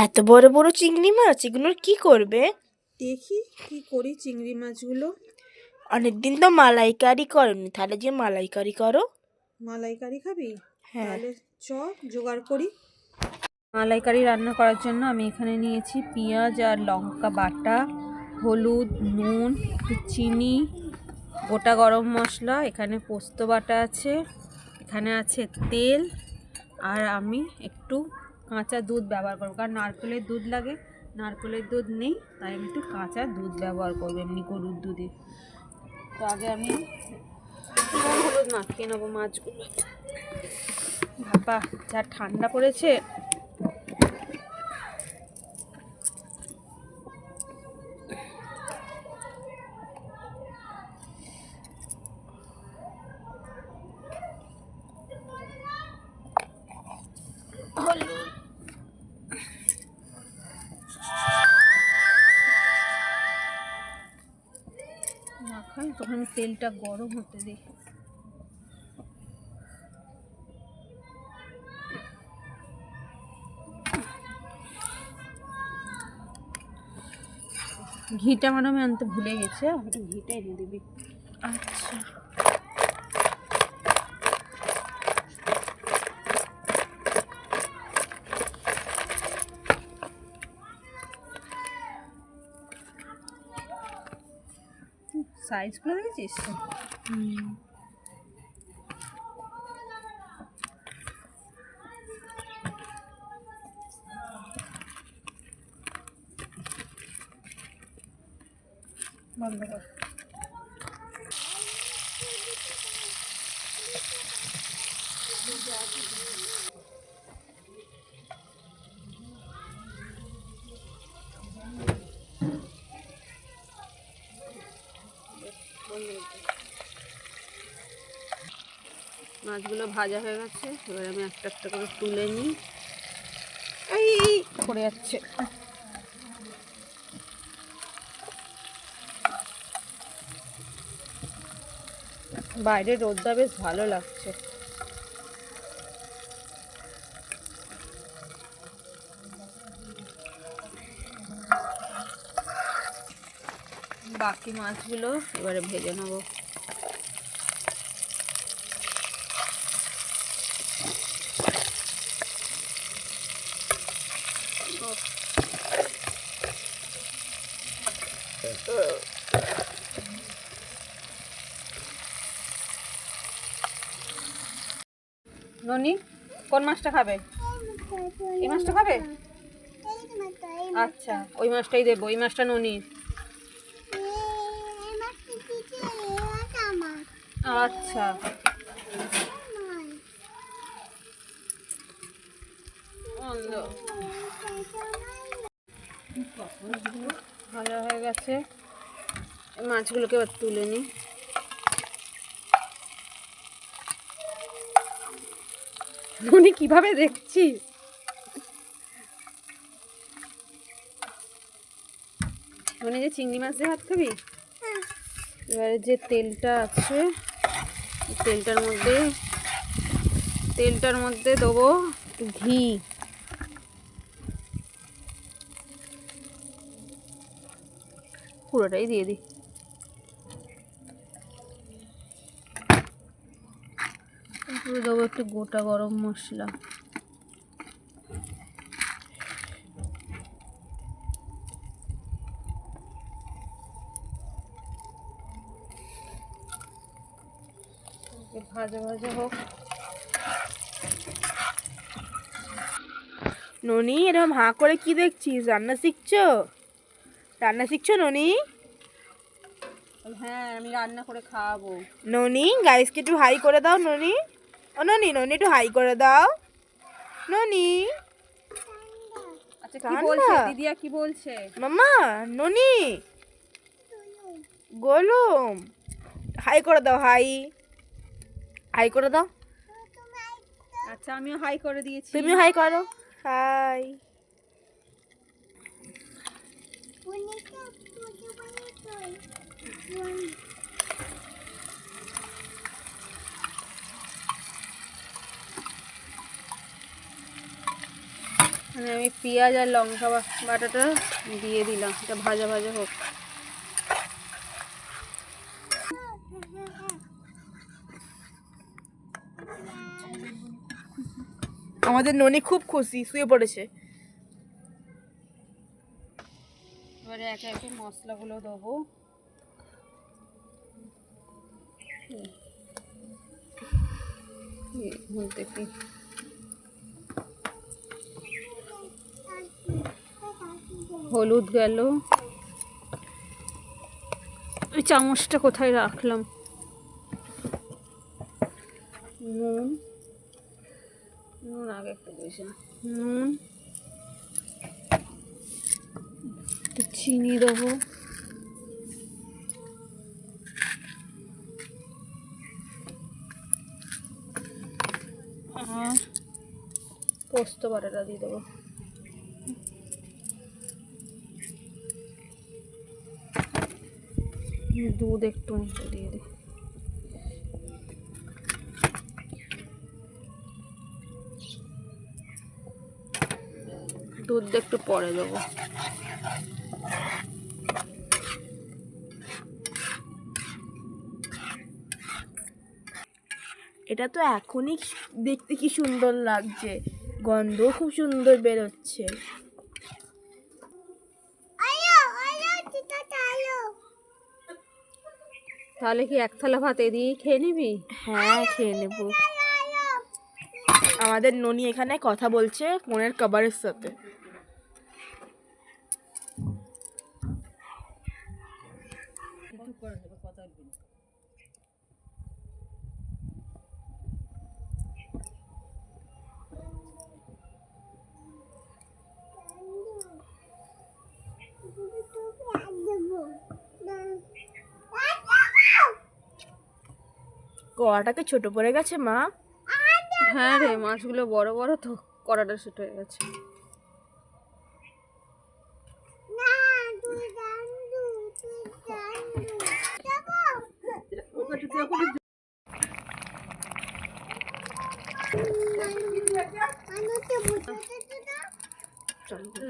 এত বড় বড় চিংড়ি মাছ, এগুলোর কি করবে? দেখি কি করি চিংড়ি মাছগুলো। অনেকদিন তো মালাইকারি করনি, তাহলে যে মালাইকারি করো। মালাইকারি খাবি? হ্যাঁ। তাহলে চ জোগাড় করি। মালাইকারি রান্না করার জন্য আমি এখানে নিয়েছি পেঁয়াজ আর লঙ্কা বাটা, হলুদ, নুন, একটু চিনি, গোটা গরম মশলা, এখানে পোস্ত বাটা আছে, এখানে আছে তেল, আর আমি একটু কাঁচা দুধ ব্যবহার করবো, কারণ নারকেলের দুধ লাগে, নারকেলের দুধ নেই, তাই আমি একটু কাঁচা দুধ ব্যবহার করবো, এমনি গরুর দুধে। তো আগে আমি হলুদ মাখিয়ে নেবো মাছগুলো। বাবা যা ঠান্ডা পড়েছে। মাখাই তখন তেলটা গরম হতে দিই। ঘিটা আমি আনতে ভুলে গেছে, আমাকে ঘিটা এনে দিবি। আচ্ছা, সাইজগুলো দেখেছিস? বন্ধ কর। মাছগুলো ভাজা হয়ে গেছে, এবার আমি একটা একটা করে তুলে নিই। এই পড়ে যাচ্ছে। বাইরে রোদটা বেশ ভালো লাগছে। বাকি মাছগুলো এবারে ভেজে নেবো। ননি কোন মাছটা খাবে? এই মাছটা খাবে? আচ্ছা ওই মাছটাই দেবো, ওই মাছটা ননি। আচ্ছা ভালো হয়ে গেছে, মাছগুলোকে এবার তুলে নিই। ননি কিভাবে দেখছিস? ননি যে চিংড়ি মাছ দিয়ে ভাত খাবি? এবারে যে তেলটা আছে তেলটার মধ্যে দেবো ঘি। পুরোটাই দিয়ে দিই। তারপরে দেবো একটু গোটা গরম মশলা। ভাজা ভাজা হোক। ননি এরকম হাঁ করে কি দেখছিস? রান্না শিখছো ননি? হ্যাঁ আমি রান্না করে খাওয়াবো। ননি গাইসকে একটু হাই করে দাও ননি। ও ননি, ননি একটু হাই করে দাও ননি। আচ্ছা কি বলছে দিদিয়া, কি বলছে মামা? ননি গোলুম হাই করে দাও, হাই করে দাও। আচ্ছা আমিও হাই করে দিয়েছি। তুমি হাই করো, হাই। মানে আমি পেঁয়াজ আর লঙ্কা বাটাটা দিয়ে দিলাম, এটা ভাজা ভাজা হোক। আমাদের ননি খুব খুশি, শুয়ে পড়েছে। এবারে একে একে মশলাগুলো দেবো। দেখি হলুদ গেল, ওই চামচটা কোথায় রাখলাম, নুন, নুন আগে একটু বেশি, নুন, একটু চিনি দেবো, আর পোস্ত বাটাটা দিয়ে দেবো। দুধ একটু দিয়ে দিই। দুধ একটু পরে দেবো। এটা তো এখনই দেখতে কি সুন্দর লাগছে, গন্ধ খুব সুন্দর বেরোচ্ছে। তাহলে কি এক থালা ভাত এদিয়েই খেয়ে নিবি? হ্যাঁ, খেয়ে নেব। আমাদের ননি এখানে কথা বলছে ফোনের কভারের সাথে। কড়াটাকে ছোট পড়ে গেছে মা। হ্যাঁ রে, মাছগুলো বড় বড় তো, কড়াটা ছোট হয়ে গেছে।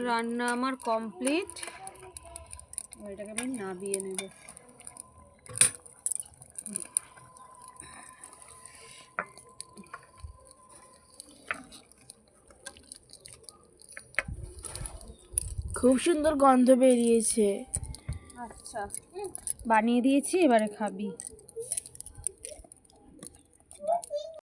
রান্না আমার কমপ্লিট, এটাকে আমি নাবিয়ে নেব। খুব সুন্দর গন্ধ বেরিয়েছে। আচ্ছা, বানিয়ে দিয়েছি, এবারে খাবি।